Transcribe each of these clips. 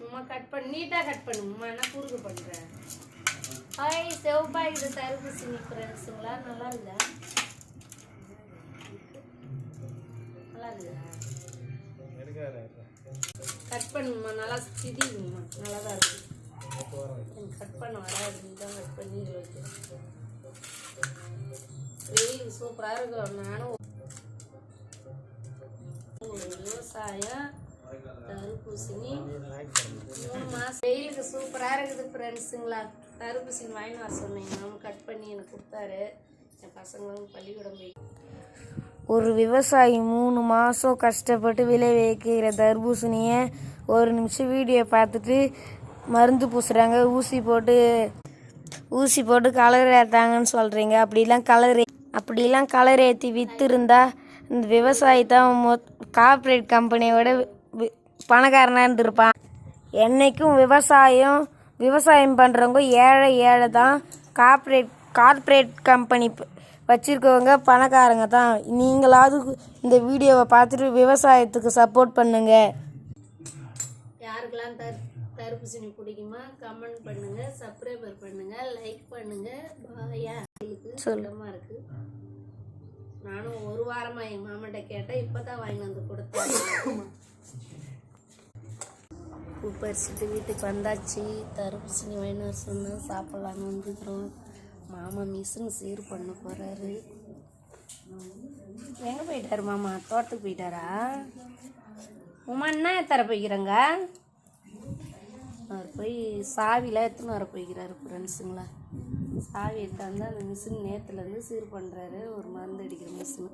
Uma cut பண்ணி நீட்டா cut பண்ணுமா நான் குறுக்கு பண்றேன் ஹாய் செவப்பா இது தர்பூசணி ஃப்ரெண்ட்ஸுங்களா நல்லா இருக்குதா நல்லா இருக்குதா கட் பண்ணுமா நல்லா சிதிக்குமா நல்லா தான் இருக்கு கட் பண்ண வராது தான் கட் பண்ணி வைக்கிறேன் வெயில் சூப்பராக இருக்கும் நானும் ஒரு விவசாயம் தர்பூசணி 3 மாதம் வெயிலுக்கு சூப்பராக இருக்குது ஃப்ரெண்ட்ஸுங்களா தர்பூசணி வாங்கிட்டு வர சொன்னீங்க மாமா கட் பண்ணி எனக்கு கொடுத்தாரு என் பசங்களும் பள்ளிக்கூடம் போய் ஒரு விவசாயி 3 மாதம் கஷ்டப்பட்டு விளைவிக்கிற தர்பூசணியை ஒரு நிமிஷம் வீடியோ பார்த்துட்டு மருந்து பூசுகிறாங்க ஊசி போட்டு கலர் ஏற்றாங்கன்னு சொல்கிறீங்க அப்படிலாம் கலர் ஏற்றி விற்றுருந்தா இந்த விவசாயி தான் கார்ப்பரேட் கம்பெனியோட பணக்காரனாக இருந்திருப்பான். என்றைக்கும் விவசாயம் பண்ணுறவங்க ஏழை தான். கார்ப்பரேட் கம்பெனி வச்சுருக்கவங்க பணக்காரங்க தான். நீங்களாவது இந்த வீடியோவை பார்த்துட்டு விவசாயத்துக்கு சப்போர்ட் பண்ணுங்க. யாருக்கெல்லாம் தர்பூசணி பிடிக்குமா கமெண்ட் பண்ணுங்க, சப்ஸ்கிரைபர் பண்ணுங்க, லைக் பண்ணுங்க. பாயா சொல்லமா இருக்கு. நானும் ஒரு வாரமா என் மாமாட்ட கேட்டேன், இப்பதான் வாங்கி வந்து கொடுத்தேன். பூ பறிச்சுட்டு வீட்டுக்கு வந்தாச்சு. தர்பூசணி வாங்கிட்டு வர சொன்னா சாப்பிடலான்னு வந்துக்கிறோம். மாமா மிஷின் சீர் பண்ண போறாரு. எங்க போயிட்டாரு மாமா? தோட்டத்துக்கு போயிட்டாரா? உமா என்ன தர போய்க்கிறங்க? அவர் போய் சாவிலாம் எடுத்துன்னு வர போய்க்கிறாரு ஃப்ரெண்ட்ஸுங்களா. சாவி எடுத்தாந்து அந்த மிஷின் நேற்றுலேருந்து சீர் பண்ணுறாரு. ஒரு மருந்து அடிக்கிற மிஷின்.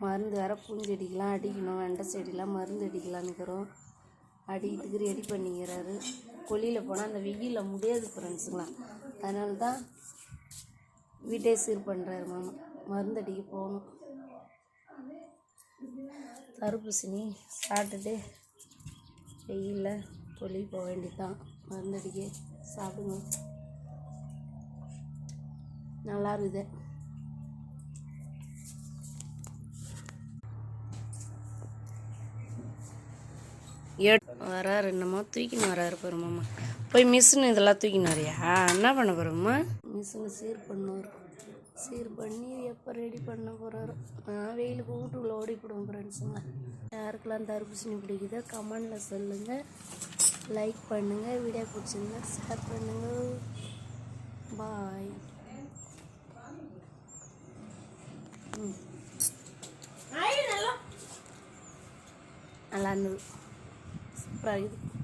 மருந்து வேறு பூஞ்செடிக்கெலாம் அடிக்கணும், வெண்டை செடிலாம் மருந்து அடிக்கலான்னுக்கிறோம். அடிக்கிறதுக்கு ரெடி பண்ணிக்கிறாரு. கொல்லியில் போனால் அந்த வெயிலில் முடியாது ஃப்ரெண்ட்ஸுங்களா. அதனால தான் வீட்டே சீர் பண்ணுறாரு மாமா. மருந்து அடிக்க போகணும். தர்பூசணி சாப்பிட்டுட்டு வெயிலில் தொழில் போக வேண்டியதுதான். மருந்து அடிக்க சாப்பிடுங்க. நல்லா இருக்குது. வராரு என்னமோ தூக்கின்னு வராரு பாரு மாமா. போய் மிஷின் இதெல்லாம் தூக்கின்னு வரையா? என்ன பண்ண போகிறோம்மா? மிஷினை சீர் பண்ணுவார். சீர் பண்ணி எப்போ ரெடி பண்ண போகிறாரோ. நான் வெயிலுக்கு வீட்டுக்குள்ளே ஓடிவிடுவோம் ஃப்ரெண்ட்ஸுங்க. யாருக்கெல்லாம் தர்பூசணி பிடிக்குதோ கமெண்டில் சொல்லுங்கள். லைக் பண்ணுங்கள். வீடியோ பிடிச்சிருந்தா ஷேர் பண்ணுங்கள். பாய். நல்லா இருந்தது. சூப்பராக இருக்குது.